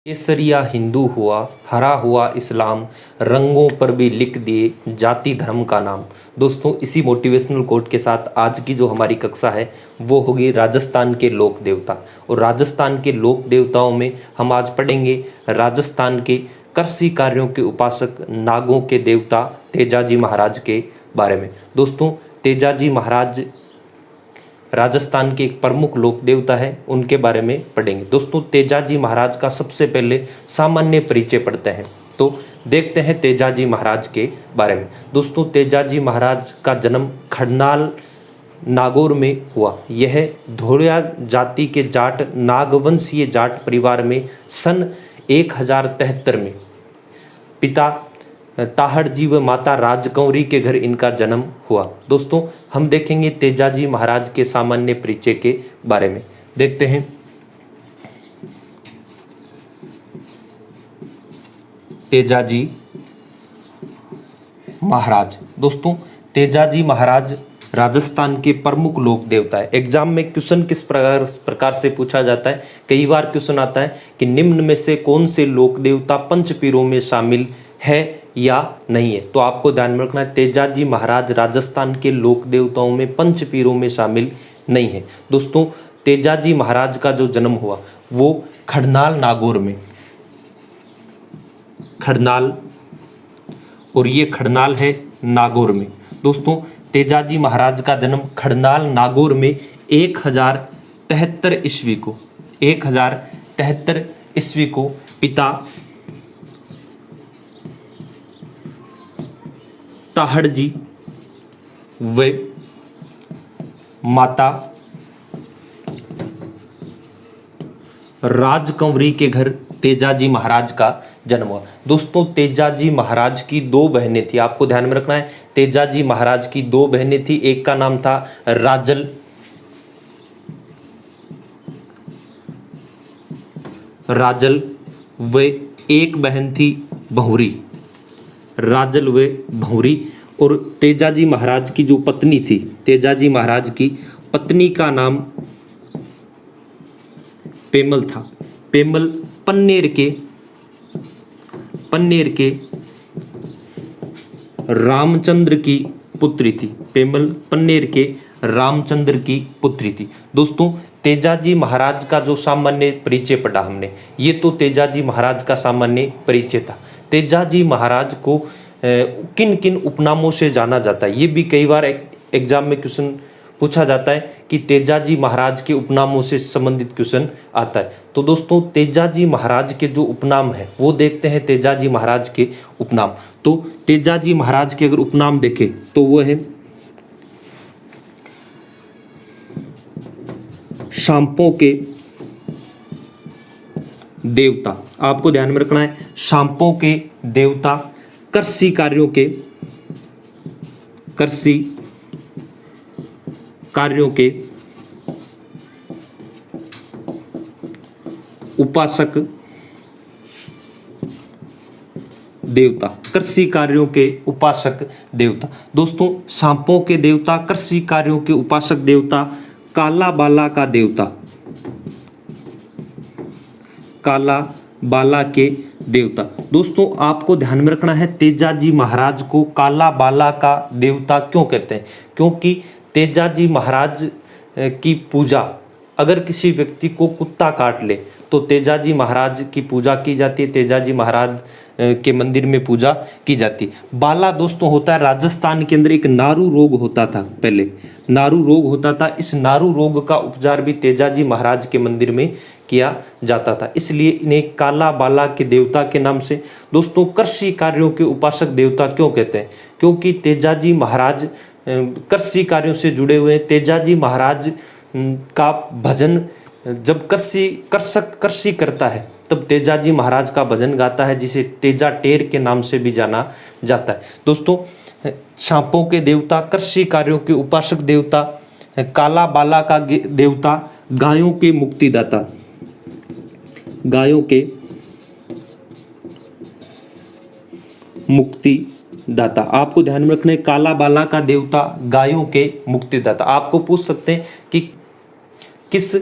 केसरिया हिंदू हुआ, हरा हुआ इस्लाम, रंगों पर भी लिख दिए जाति धर्म का नाम। दोस्तों, इसी मोटिवेशनल कोट के साथ आज की जो हमारी कक्षा है वो होगी राजस्थान के लोक देवता। और राजस्थान के लोक देवताओं में हम आज पढ़ेंगे राजस्थान के कृषि कार्यों के उपासक, नागों के देवता तेजाजी महाराज के बारे में। दोस्तों, तेजाजी महाराज राजस्थान के एक प्रमुख लोक देवता है, उनके बारे में पढ़ेंगे। दोस्तों, तेजाजी महाराज का सबसे पहले सामान्य परिचय पढ़ते हैं। तो देखते हैं तेजाजी महाराज के बारे में। दोस्तों, तेजाजी महाराज का जन्म खड़नाल नागौर में हुआ। यह धोड़िया जाति के जाट नागवंशीय जाट परिवार में सन 1073 में पिता ताहड़जी व माता राजकौरी के घर इनका जन्म हुआ। दोस्तों, हम देखेंगे तेजाजी महाराज के सामान्य परिचय के बारे में। देखते हैं तेजाजी महाराज। दोस्तों, तेजाजी महाराज राजस्थान के प्रमुख लोक देवता है। एग्जाम में क्वेश्चन किस प्रकार से पूछा जाता है, कई बार क्वेश्चन आता है कि निम्न में से कौन से लोक देवता पंचपीरों में शामिल है या नहीं है। तो आपको ध्यान में रखना है, तेजाजी महाराज राजस्थान के लोक देवताओं में पंचपीरों में शामिल नहीं है। दोस्तों, तेजाजी महाराज का जो जन्म हुआ वो खड़नाल नागौर में, खड़नाल, और ये खड़नाल है नागौर में। दोस्तों, तेजाजी महाराज का जन्म खड़नाल नागौर में 1073 ईस्वी को, 1073 ईस्वी को पिता ताहड़जी व माता राजकंवरी के घर तेजाजी महाराज का जन्म हुआ। दोस्तों, तेजाजी महाराज की दो बहनें थी, आपको ध्यान में रखना है। तेजाजी महाराज की दो बहनें थी, एक का नाम था राजल व एक बहन थी भौरी, राजल व भौरी। और तेजाजी महाराज की जो पत्नी थी, तेजाजी महाराज की पत्नी का नाम पेमल था। पेमल पन्नेर के रामचंद्र की पुत्री थी। पेमल पन्नेर के रामचंद्र की पुत्री थी। दोस्तों, तेजाजी महाराज का जो सामान्य परिचय पढ़ा हमने, ये तो तेजाजी महाराज का सामान्य परिचय था। तेजाजी महाराज को किन किन उपनामों से जाना जाता है, ये भी कई बार एग्जाम में क्वेश्चन पूछा जाता है कि तेजाजी महाराज के उपनामों से संबंधित क्वेश्चन आता है। तो दोस्तों, तेजाजी महाराज के जो उपनाम है वो देखते हैं तेजाजी महाराज के उपनाम। तो तेजाजी महाराज के अगर उपनाम देखें तो वो है सांपों के देवता, आपको ध्यान में रखना है, सांपों के देवता, कृषि कार्यों के उपासक देवता, कृषि कार्यों के उपासक देवता। दोस्तों, सांपों के देवता, कृषि कार्यों के उपासक देवता, काला बाला का देवता, काला बाला के देवता। दोस्तों, आपको ध्यान में रखना है, तेजाजी महाराज को काला बाला का देवता क्यों कहते हैं, क्योंकि तेजाजी महाराज की पूजा, अगर किसी व्यक्ति को कुत्ता काट ले तो तेजाजी महाराज की पूजा की जाती है, तेजाजी महाराज के मंदिर में पूजा की जाती है। बाला दोस्तों होता है, राजस्थान के अंदर एक नारू रोग होता था, पहले नारू रोग होता था। इस नारू रोग का उपचार भी तेजाजी महाराज के मंदिर में किया जाता था, इसलिए इन्हें काला बाला के देवता के नाम से। दोस्तों, कृषि कार्यों के उपासक देवता क्यों कहते हैं, क्योंकि तेजाजी महाराज कृषि कार्यों से जुड़े हुए हैं। तेजाजी महाराज का भजन, जब कृषि करता है तब तेजाजी महाराज का भजन गाता है, जिसे तेजा टेर के नाम से भी जाना जाता है। दोस्तों, सांपों के देवता, कृषि कार्यों के उपासक देवता, काला बाला का देवता, गायों के मुक्तिदाता, गायों के मुक्तिदाता। आपको ध्यान में रखना है, काला बाला का देवता, गायों के मुक्तिदाता। आपको पूछ सकते हैं कि किस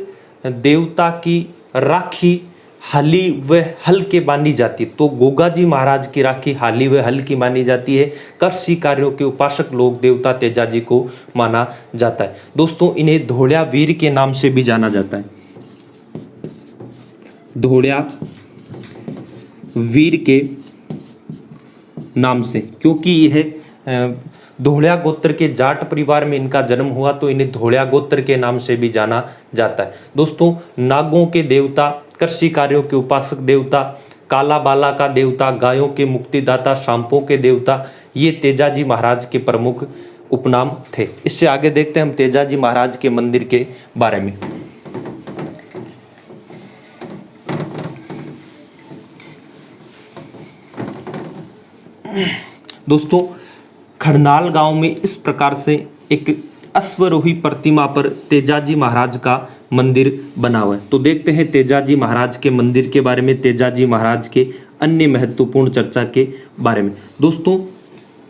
देवता की राखी हाली व हल के मानी जाती है। तो गोगाजी महाराज की राखी हाली व हल की मानी जाती है। कृषि कार्यों के उपासक लोक देवता तेजाजी को माना जाता है। दोस्तों इन्हें धोड़िया वीर के नाम से भी जाना जाता है, धोड़िया वीर के नाम से, क्योंकि यह धोड़िया गोत्र के जाट परिवार में इनका जन्म हुआ, तो इन्हें धोड़िया गोत्र के नाम से भी जाना जाता है। दोस्तों नागों के देवता, कृषि कार्यों के उपासक देवता, काला बाला का देवता, गायों के मुक्तिदाता, सांपों के देवता, ये तेजाजी महाराज के प्रमुख उपनाम थे। इससे आगे देखते हैं हम तेजाजी महाराज के मंदिर के बारे में। दोस्तों खड़नाल गांव में इस प्रकार से एक अश्वरोही प्रतिमा पर तेजाजी महाराज का मंदिर बना हुआ है। तो देखते हैं तेजाजी महाराज के मंदिर के बारे में, तेजाजी महाराज के अन्य महत्वपूर्ण चर्चा के बारे में। दोस्तों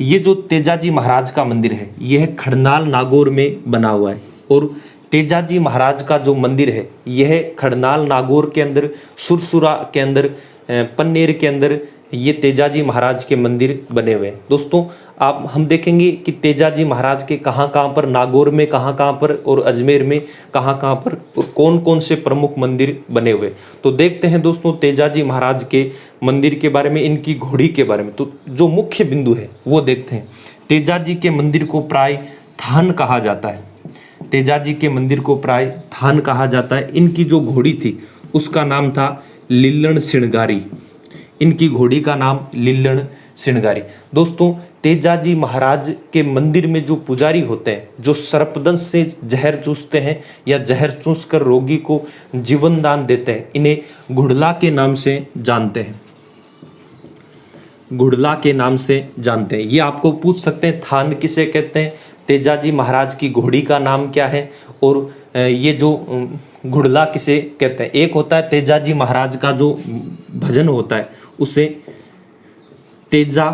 ये जो तेजाजी महाराज का मंदिर है यह खड़नाल नागौर में बना हुआ है, और तेजाजी महाराज का जो मंदिर है यह खड़नाल नागौर के अंदर, सुरसुरा के अंदर, पन्नेर के अंदर ये तेजाजी महाराज के मंदिर बने हुए हैं। दोस्तों आप हम देखेंगे कि तेजाजी महाराज के कहाँ कहाँ पर, नागौर में कहाँ कहाँ पर और अजमेर में कहाँ कहाँ पर और कौन कौन से प्रमुख मंदिर बने हुए। तो देखते हैं दोस्तों तेजाजी महाराज के मंदिर के बारे में, इनकी घोड़ी के बारे में। तो जो मुख्य बिंदु है वो देखते हैं। तेजाजी के मंदिर को प्राय थान कहा जाता है, तेजाजी के मंदिर को प्राय थान कहा जाता है। इनकी जो घोड़ी थी उसका नाम था लिल्लण सिणगारी, इनकी घोड़ी का नाम लिल्लण सिणगारी। दोस्तों तेजाजी महाराज के मंदिर में जो पुजारी होते हैं, जो सर्पदंश से जहर चूसते हैं या जहर चूस कर रोगी को जीवन दान देते हैं, इन्हें घुड़ला के नाम से जानते हैं, घुड़ला के नाम से जानते हैं। ये आपको पूछ सकते हैं थान किसे कहते हैं, तेजाजी महाराज की घोड़ी का नाम क्या है, और ये जो घुड़ला किसे कहते हैं। एक होता है तेजाजी महाराज का जो भजन होता है उसे तेजा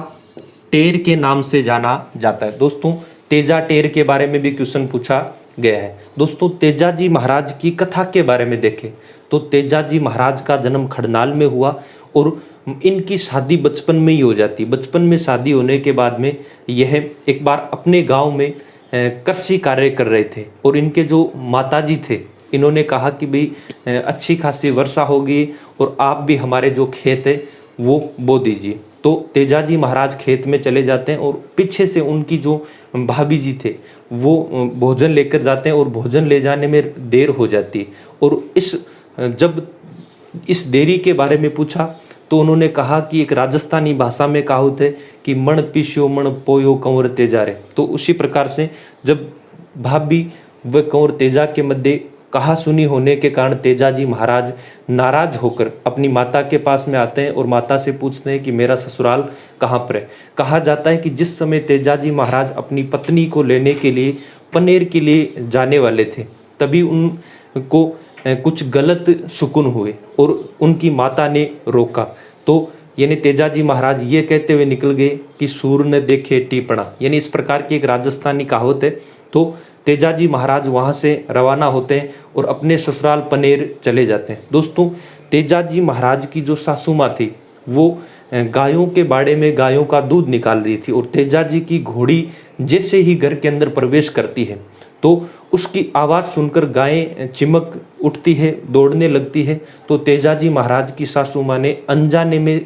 टेर के नाम से जाना जाता है। दोस्तों तेजा टेर के बारे में भी क्वेश्चन पूछा गया है। दोस्तों तेजाजी महाराज की कथा के बारे में देखें तो तेजाजी महाराज का जन्म खड़नाल में हुआ, और इनकी शादी बचपन में ही हो जाती। बचपन में शादी होने के बाद में यह एक बार अपने गांव में कृषि कार्य कर रहे थे, और इनके जो माताजी थे इन्होंने कहा कि भाई अच्छी खासी वर्षा होगी और आप भी हमारे जो खेत है वो बो दीजिए। तो तेजाजी महाराज खेत में चले जाते हैं, और पीछे से उनकी जो भाभी जी थे वो भोजन लेकर जाते हैं, और भोजन ले जाने में देर हो जाती है। और जब इस देरी के बारे में पूछा तो उन्होंने कहा कि एक राजस्थानी भाषा में कहावत है कि मण पीस्यो मण पोयो कंवर तेजा रे। तो उसी प्रकार से जब भाभी व कंवर तेजा के मध्य कहा सुनी होने के कारण तेजाजी महाराज नाराज होकर अपनी माता के पास में आते हैं और माता से पूछते हैं कि मेरा ससुराल कहाँ पर है। कहा जाता है कि जिस समय तेजाजी महाराज अपनी पत्नी को लेने के लिए पनेर के लिए जाने वाले थे, तभी उनको कुछ गलत शकुन हुए और उनकी माता ने रोका। तो यानी तेजाजी महाराज ये कहते हुए निकल गए कि सूर न देखे टीपणा, यानी इस प्रकार की एक राजस्थानी कहावत है। तो तेजाजी महाराज वहाँ से रवाना होते हैं और अपने ससुराल पनेर चले जाते हैं। दोस्तों तेजाजी महाराज की जो सासू माँ थी वो गायों के बाड़े में गायों का दूध निकाल रही थी, और तेजाजी की घोड़ी जैसे ही घर के अंदर प्रवेश करती है तो उसकी आवाज़ सुनकर गायें चिमक उठती है, दौड़ने लगती है। तो तेजाजी महाराज की सासू माँ ने अनजाने में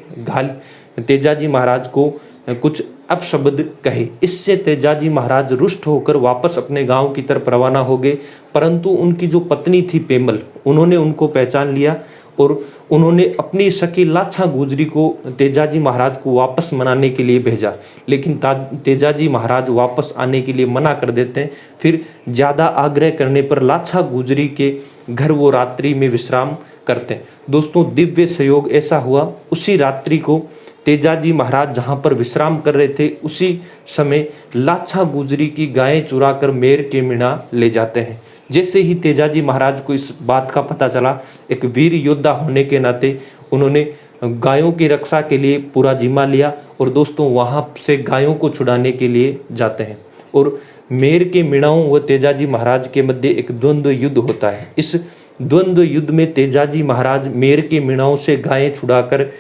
तेजाजी महाराज को कुछ अपशब्द कहे। इससे तेजाजी महाराज रुष्ट होकर वापस अपने गांव की तरफ रवाना हो गए, परंतु उनकी जो पत्नी थी पेमल, उन्होंने उनको पहचान लिया और उन्होंने अपनी सखी लाछा गुजरी को तेजाजी महाराज को वापस मनाने के लिए भेजा, लेकिन तेजाजी महाराज वापस आने के लिए मना कर देते हैं। फिर ज़्यादा आग्रह करने पर लाछा गुजरी के घर वो रात्रि में विश्राम करते हैं। दोस्तों दिव्य संयोग ऐसा हुआ, उसी रात्रि को तेजाजी महाराज जहाँ पर विश्राम कर रहे थे उसी समय लाछा गुजरी की गायें चुरा कर मेर के मीणा ले जाते हैं। जैसे ही तेजाजी महाराज को इस बात का पता चला, एक वीर योद्धा होने के नाते उन्होंने गायों की रक्षा के लिए पूरा जिम्मा लिया और दोस्तों वहाँ से गायों को छुड़ाने के लिए जाते हैं और मेर के मीणाओं व तेजाजी महाराज के मध्य एक द्वंद्व युद्ध होता है। इस द्वंद्व युद्ध में तेजाजी महाराज मेर के मीणाओं से गायें छुड़ाकर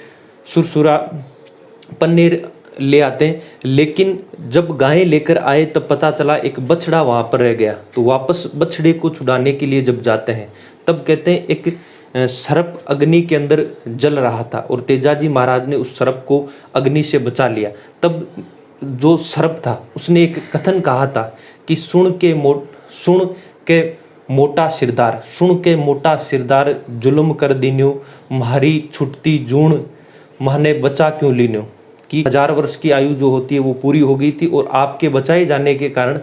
सुरसुरा पन्नेर ले आते हैं, लेकिन जब गायें लेकर आए तब पता चला एक बछड़ा वहाँ पर रह गया। तो वापस बछड़े को छुड़ाने के लिए जब जाते हैं तब कहते हैं एक सर्प अग्नि के अंदर जल रहा था और तेजाजी महाराज ने उस सर्प को अग्नि से बचा लिया। तब जो सर्प था उसने एक कथन कहा था कि सुन के मोटा सिरदार, सुन के मोटा सिरदार जुल्म कर दीन्यो, म्हारी छुटती जून महने बचा क्यों लीन्यो। कि 1000 वर्ष की आयु जो होती है वो पूरी हो गई थी और आपके बचाए जाने के कारण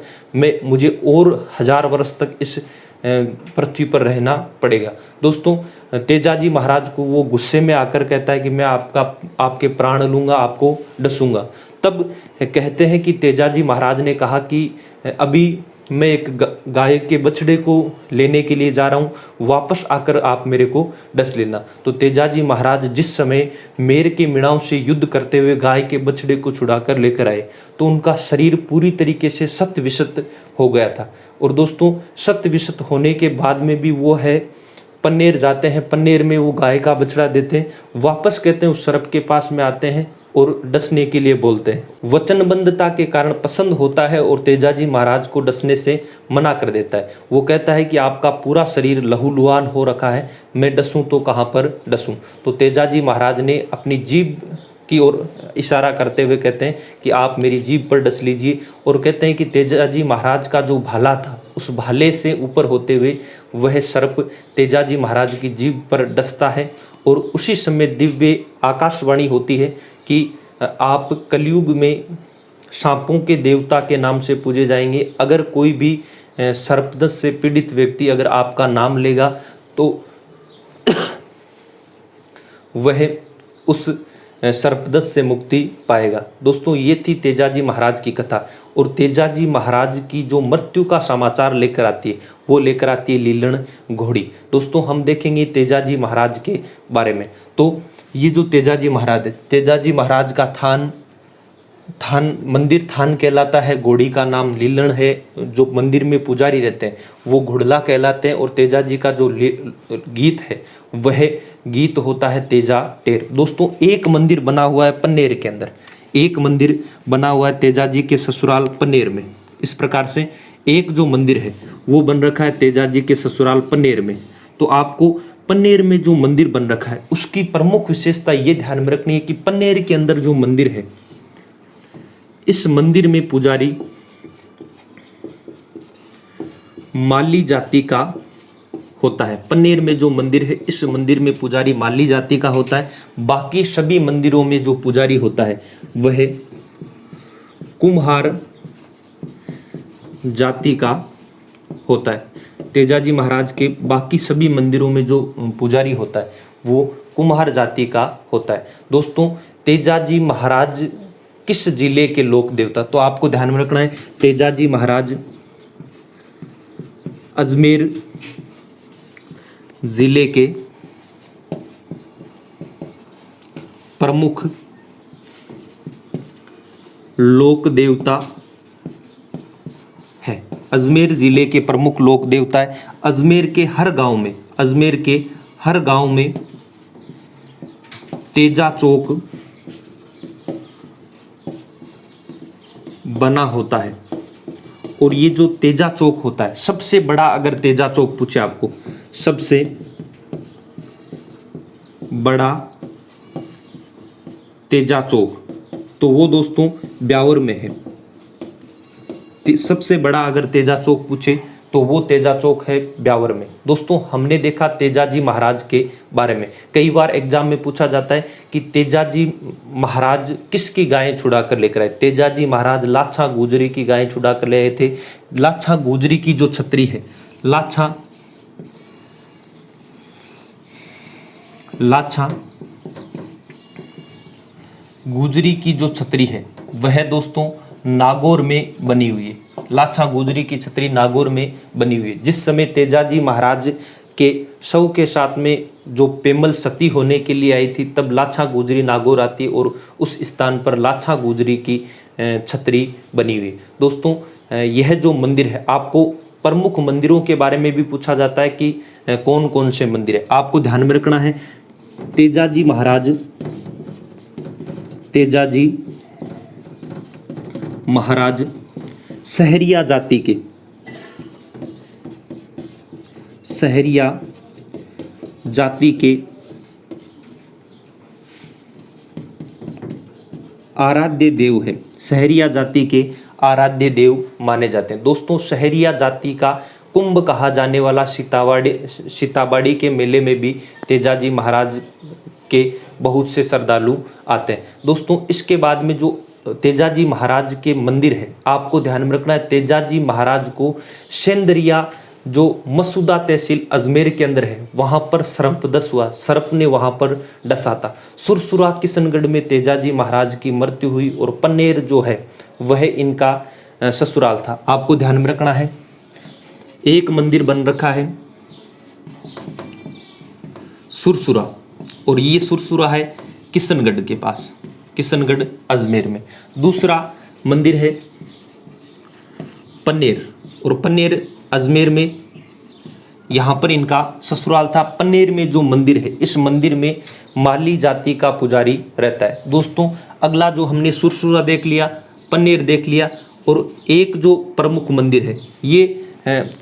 मुझे और 1000 वर्ष तक इस पृथ्वी पर रहना पड़ेगा। दोस्तों, तेजाजी महाराज को वो गुस्से में आकर कहता है कि मैं आपके प्राण लूँगा, आपको डसूंगा। तब कहते हैं कि तेजाजी महाराज ने कहा कि अभी मैं एक गाय के बछड़े को लेने के लिए जा रहा हूँ, वापस आकर आप मेरे को डस लेना। तो तेजाजी महाराज जिस समय मेर के मीणाओं से युद्ध करते हुए गाय के बछड़े को छुड़ाकर लेकर आए तो उनका शरीर पूरी तरीके से सत्य विशत हो गया था। और दोस्तों, सत्य विशत होने के बाद में भी वो है पन्नेर जाते हैं, पन्नेर में वो गाय का बछड़ा देते हैं, वापस कहते हैं उस सर्प के पास में आते हैं और डसने के लिए बोलते हैं। वचनबद्धता के कारण पसंद होता है और तेजाजी महाराज को डसने से मना कर देता है। वो कहता है कि आपका पूरा शरीर लहूलुहान हो रखा है, मैं डसूं तो कहाँ पर डसूं। तो तेजाजी महाराज ने अपनी जीभ की ओर इशारा करते हुए कहते हैं कि आप मेरी जीभ पर डस लीजिए। और कहते हैं कि तेजाजी महाराज का जो भाला था उस भाले से ऊपर होते हुए वह सर्प तेजाजी महाराज की जीभ पर डसता है और उसी समय दिव्य आकाशवाणी होती है कि आप कलयुग में सांपों के देवता के नाम से पूजे जाएंगे। अगर कोई भी सर्पदंश से पीड़ित व्यक्ति अगर आपका नाम लेगा तो वह उस सर्पदंश से मुक्ति पाएगा। दोस्तों, ये थी तेजाजी महाराज की कथा। और तेजाजी महाराज की जो मृत्यु का समाचार लेकर आती है वो लेकर आती है लीलण घोड़ी। दोस्तों, हम देखेंगे तेजाजी महाराज के बारे में। तो ये जो तेजाजी महाराज है, तेजाजी महाराज का थान मंदिर थान कहलाता है, घोड़ी का नाम लीलण है। जो मंदिर में पुजारी रहते हैं वो घुड़ला कहलाते हैं और तेजाजी का जो गीत है वह गीत होता है तेजा टेर। दोस्तों, एक मंदिर बना हुआ है पन्नेर के अंदर, एक मंदिर बना हुआ है तेजाजी के ससुराल पन्नेर में। इस प्रकार से एक जो मंदिर है वो बन रखा है तेजाजी के ससुराल पन्नेर में। तो आपको पन्नेर में जो मंदिर बन रखा है उसकी प्रमुख विशेषता ये ध्यान में रखनी है कि पन्नेर के अंदर जो मंदिर है, इस मंदिर में पुजारी माली जाति का होता है। पन्नेर में जो मंदिर है इस मंदिर में पुजारी माली जाति का होता है। बाकी सभी मंदिरों में जो पुजारी होता है वह कुम्हार जाति का होता है। तेजाजी महाराज के बाकी सभी मंदिरों में जो पुजारी होता है वो कुम्हार जाति का होता है। दोस्तों, तेजाजी महाराज किस जिले के लोक देवता, तो आपको ध्यान में रखना है तेजाजी महाराज अजमेर जिले के प्रमुख लोक देवता है। अजमेर जिले के प्रमुख लोक देवता है। अजमेर के हर गांव में तेजा चौक बना होता है। और ये जो तेजा चौक होता है, सबसे बड़ा अगर तेजा चौक पूछे आपको, सबसे बड़ा तेजा चौक, तो वो दोस्तों ब्यावर में है। सबसे बड़ा अगर तेजा चौक पूछे तो वो तेजा चौक है ब्यावर में। दोस्तों, हमने देखा तेजाजी महाराज के बारे में, कई बार एग्जाम में पूछा जाता है कि तेजाजी महाराज किसकी गायें छुड़ा कर लेकर आए। तेजाजी महाराज लाछा गुजरी की गायें छुड़ा कर ले आए थे। लाछा गुजरी की जो छतरी है, लाछा गुजरी की जो छतरी है वह दोस्तों नागौर में बनी हुई है। लाछा गुजरी की छतरी नागौर में बनी हुई है। जिस समय तेजाजी महाराज के शव के साथ में जो पेमल सती होने के लिए आई थी तब लाछा गुजरी नागौर आती और उस स्थान पर लाछा गुजरी की छतरी बनी हुई। दोस्तों, यह जो मंदिर है आपको प्रमुख मंदिरों के बारे में भी पूछा जाता है कि कौन कौन से मंदिर है। आपको ध्यान में रखना है तेजाजी महाराज सहरिया जाति के आराध्य देव है, सहरिया जाति के आराध्य देव माने जाते हैं। दोस्तों सहरिया जाति का कुंभ कहा जाने वाला सीताबाड़ी के मेले में भी तेजाजी महाराज के बहुत से श्रद्धालु आते हैं। दोस्तों इसके बाद में जो तेजाजी महाराज के मंदिर है, आपको ध्यान में रखना है तेजाजी महाराज को सेंदरिया जो मसूदा तहसील अजमेर के अंदर है वहाँ पर सर्पदंश हुआ, सर्प ने वहाँ पर डसा था। सुरसुरा किशनगढ़ में तेजाजी महाराज की मृत्यु हुई और पन्नेर जो है वह इनका ससुराल था। आपको ध्यान में रखना है एक मंदिर बन रखा है सुरसुरा, और ये सुरसुरा है किशनगढ़ के पास, किशनगढ़ अजमेर में। दूसरा मंदिर है पन्नेर, और पन्नेर अजमेर में यहाँ पर इनका ससुराल था। पन्नेर में जो मंदिर है इस मंदिर में माली जाति का पुजारी रहता है। दोस्तों अगला जो हमने सुरसुरा देख लिया, पन्नेर देख लिया, और एक जो प्रमुख मंदिर है ये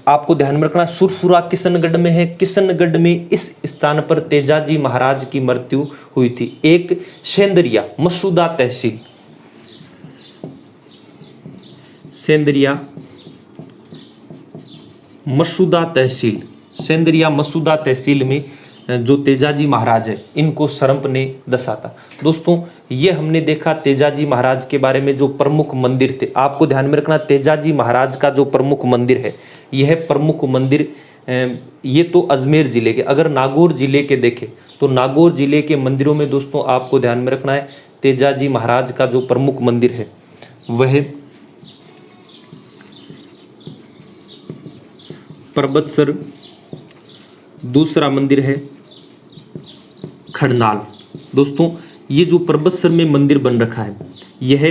आपको ध्यान में रखना सुरसुरा किशनगढ़ में है। किशनगढ़ में इस स्थान पर तेजाजी महाराज की मृत्यु हुई थी। एक सेंदरिया मसूदा तहसील, सेंदरिया मसूदा तहसील में जो तेजाजी महाराज है इनको सर्प ने डसा था। दोस्तों ये हमने देखा तेजाजी महाराज के बारे में जो प्रमुख मंदिर थे। आपको ध्यान में रखना तेजाजी महाराज का जो प्रमुख मंदिर है यह प्रमुख मंदिर ये तो अजमेर ज़िले के, अगर नागौर ज़िले के देखें तो नागौर ज़िले के मंदिरों में दोस्तों आपको ध्यान में रखना है तेजाजी महाराज का जो प्रमुख मंदिर है वह पर्वतसर, दूसरा मंदिर है खड़नाल। दोस्तों ये जो पर्वतसर में मंदिर बन रखा है यह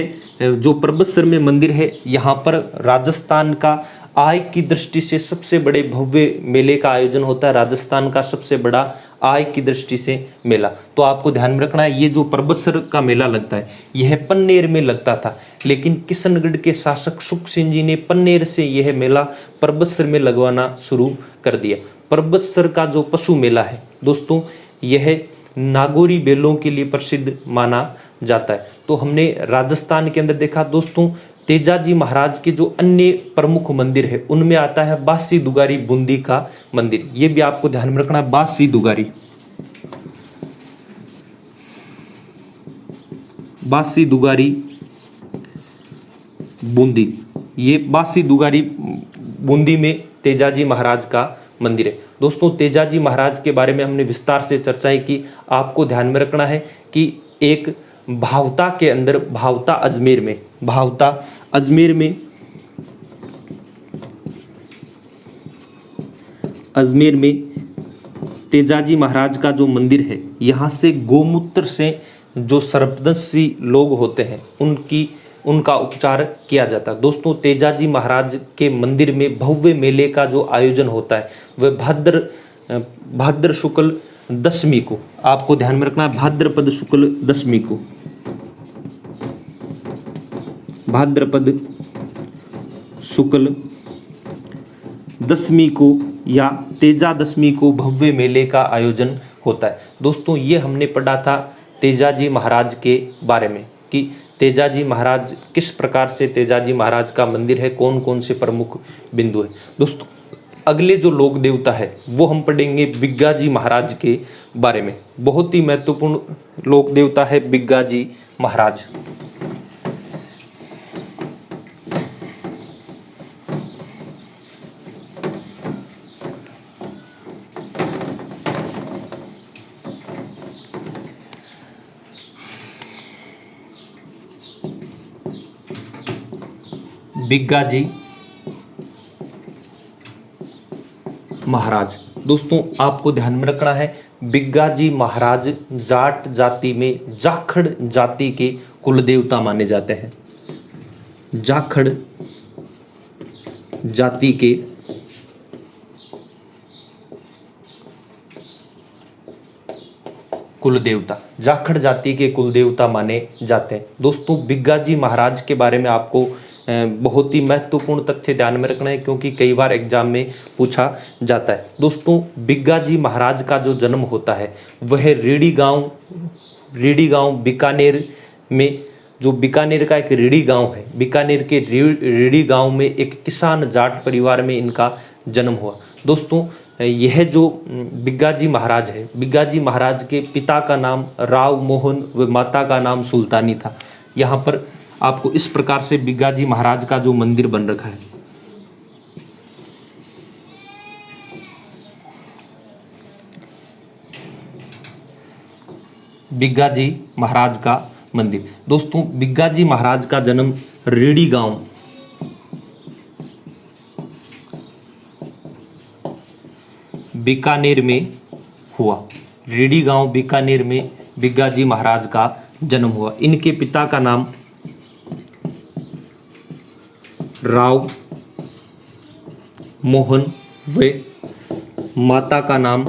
जो पर्वतसर में मंदिर है यहाँ पर राजस्थान का आय की दृष्टि से सबसे बड़े भव्य मेले का आयोजन होता है। राजस्थान का सबसे बड़ा आय की दृष्टि से मेला। तो आपको ध्यान में रखना है ये जो पर्वतसर का मेला लगता है यह पन्नेर में लगता था, लेकिन किशनगढ़ के शासक सुख सिंह जी ने पन्नेर से यह मेला पर्वतसर में लगवाना शुरू कर दिया। पर्वतसर का जो पशु मेला है दोस्तों यह नागौरी बैलों के लिए प्रसिद्ध माना जाता है। तो हमने राजस्थान के अंदर देखा दोस्तों तेजाजी महाराज के जो अन्य प्रमुख मंदिर है उनमें आता है बासी दुगारी बूंदी का मंदिर। ये भी आपको ध्यान में रखना है बासी दुगारी बूंदी, ये बासी दुगारी बूंदी में तेजाजी महाराज का मंदिर है। दोस्तों तेजाजी महाराज के बारे में हमने विस्तार से चर्चाएं की। आपको ध्यान में रखना है कि एक भावता के अंदर, भावता अजमेर में तेजाजी महाराज का जो मंदिर है यहाँ से गोमूत्र से जो सर्पदंशी लोग होते हैं उनका उपचार किया जाता है। दोस्तों तेजाजी महाराज के मंदिर में भव्य मेले का जो आयोजन होता है वह भाद्र शुक्ल दशमी को, आपको ध्यान में रखना है भाद्रपद शुक्ल दशमी को या तेजा दशमी को भव्य मेले का आयोजन होता है। दोस्तों ये हमने पढ़ा था तेजाजी महाराज के बारे में कि तेजाजी महाराज किस प्रकार से तेजाजी महाराज का मंदिर है, कौन कौन से प्रमुख बिंदु है। दोस्तों अगले जो लोक देवता है वो हम पढ़ेंगे बिग्गाजी महाराज के बारे में। बहुत ही महत्वपूर्ण लोक देवता है बिग्गाजी महाराज। बिग्गाजी महाराज, दोस्तों आपको ध्यान में रखना है बिग्गाजी महाराज जाट जाति में जाखड़ जाति के कुल देवता माने जाते हैं। जाखड़ जाति के कुल देवता, जाखड़ जाति के कुल देवता माने जाते हैं। दोस्तों बिग्गाजी महाराज के बारे में आपको बहुत ही महत्वपूर्ण तथ्य ध्यान में रखना है, क्योंकि कई बार एग्जाम में पूछा जाता है। दोस्तों बिग्गाजी महाराज का जो जन्म होता है वह रीडी गांव बीकानेर में, जो बीकानेर का एक रीडी गांव है, बीकानेर के रीडी गांव में एक किसान जाट परिवार में इनका जन्म हुआ। दोस्तों यह जो बिग्गाजी महाराज है, बिग्गाजी महाराज के पिता का नाम राव मोहन व माता का नाम सुल्तानी था। यहाँ पर आपको इस प्रकार से बिग्गाजी महाराज का जो मंदिर बन रखा है, बिग्गाजी महाराज का मंदिर। दोस्तों बिग्गाजी महाराज का जन्म रीडी गांव बीकानेर में हुआ। रीडी गांव बीकानेर में बिग्गाजी महाराज का जन्म हुआ। इनके पिता का नाम राव मोहन व माता का नाम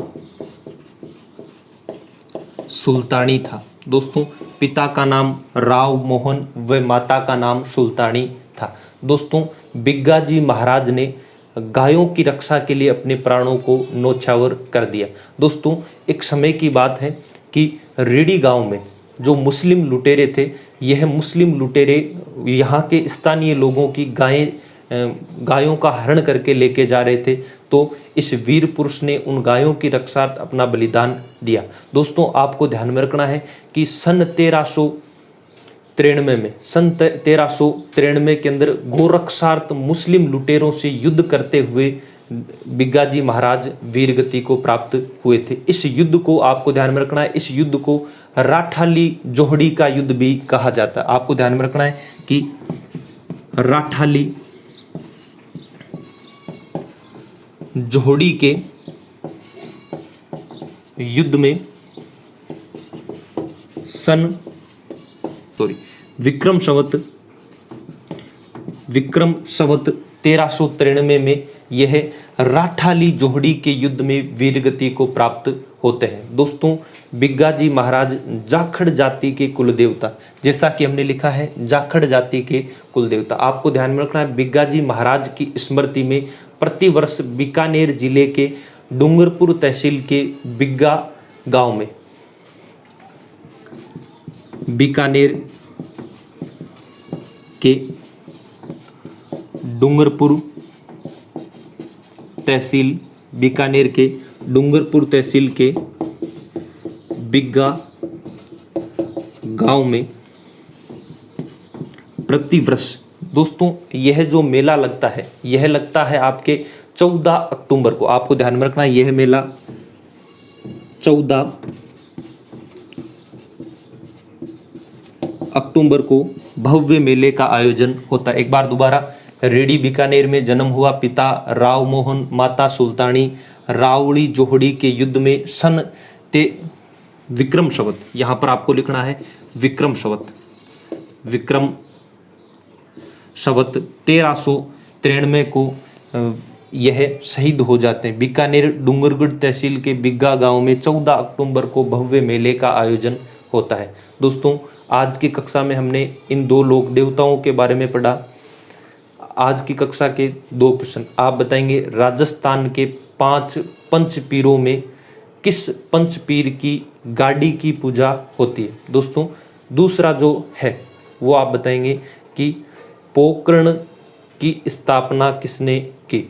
सुल्तानी था। दोस्तों पिता का नाम राव मोहन व माता का नाम सुल्तानी था। दोस्तों बिग्गाजी महाराज ने गायों की रक्षा के लिए अपने प्राणों को न्योछावर कर दिया। दोस्तों एक समय की बात है कि रीडी गांव में जो मुस्लिम लुटेरे थे, यह मुस्लिम लुटेरे यहाँ के स्थानीय लोगों की गायों का हरण करके लेके जा रहे थे, तो इस वीर पुरुष ने उन गायों की रक्षार्थ अपना बलिदान दिया। दोस्तों आपको ध्यान में रखना है कि सन 1393 के अंदर गोरक्षार्थ मुस्लिम लुटेरों से युद्ध करते हुए बिग्गाजी महाराज वीरगति को प्राप्त हुए थे। इस युद्ध को आपको ध्यान में रखना है, इस युद्ध को राठाली जोहड़ी का युद्ध भी कहा जाता है। आपको ध्यान में रखना है कि राठाली जोहड़ी के युद्ध में विक्रम संवत 1393 में यह राठाली जोहड़ी के युद्ध में वीरगति को प्राप्त होते हैं। दोस्तों बिग्गाजी महाराज जाखड़ जाति के कुल देवता, जैसा कि हमने लिखा है जाखड़ जाति के कुल देवता। आपको ध्यान में रखना है बिग्गाजी महाराज की स्मृति में प्रतिवर्ष बीकानेर जिले के डूंगरपुर तहसील के बिग्गा गांव में, बीकानेर के डूंगरपुर तहसील, बीकानेर के डूंगरपुर तहसील के बिग्गा गांव में प्रतिवर्ष, दोस्तों यह जो मेला लगता है, यह लगता है आपके 14 अक्टूबर को। आपको ध्यान में रखना है यह मेला 14 अक्टूबर को भव्य मेले का आयोजन होता है। एक बार दोबारा, रेडी बीकानेर में जन्म हुआ, पिता राव मोहन, माता सुल्तानी, रावड़ी जोहड़ी के युद्ध में विक्रम संवत, यहाँ पर आपको लिखना है विक्रम संवत 1393 को यह शहीद हो जाते हैं। बीकानेर डूंगरगढ़ तहसील के बिग्गा गांव में 14 अक्टूबर को भव्य मेले का आयोजन होता है। दोस्तों आज की कक्षा में हमने इन दो लोक देवताओं के बारे में पढ़ा। आज की कक्षा के 2 प्रश्न आप बताएंगे, राजस्थान के 5 पंच पीरों में किस पंच पीर की गाड़ी की पूजा होती है। दोस्तों दूसरा जो है वो आप बताएंगे कि पोकरण की स्थापना किसने की।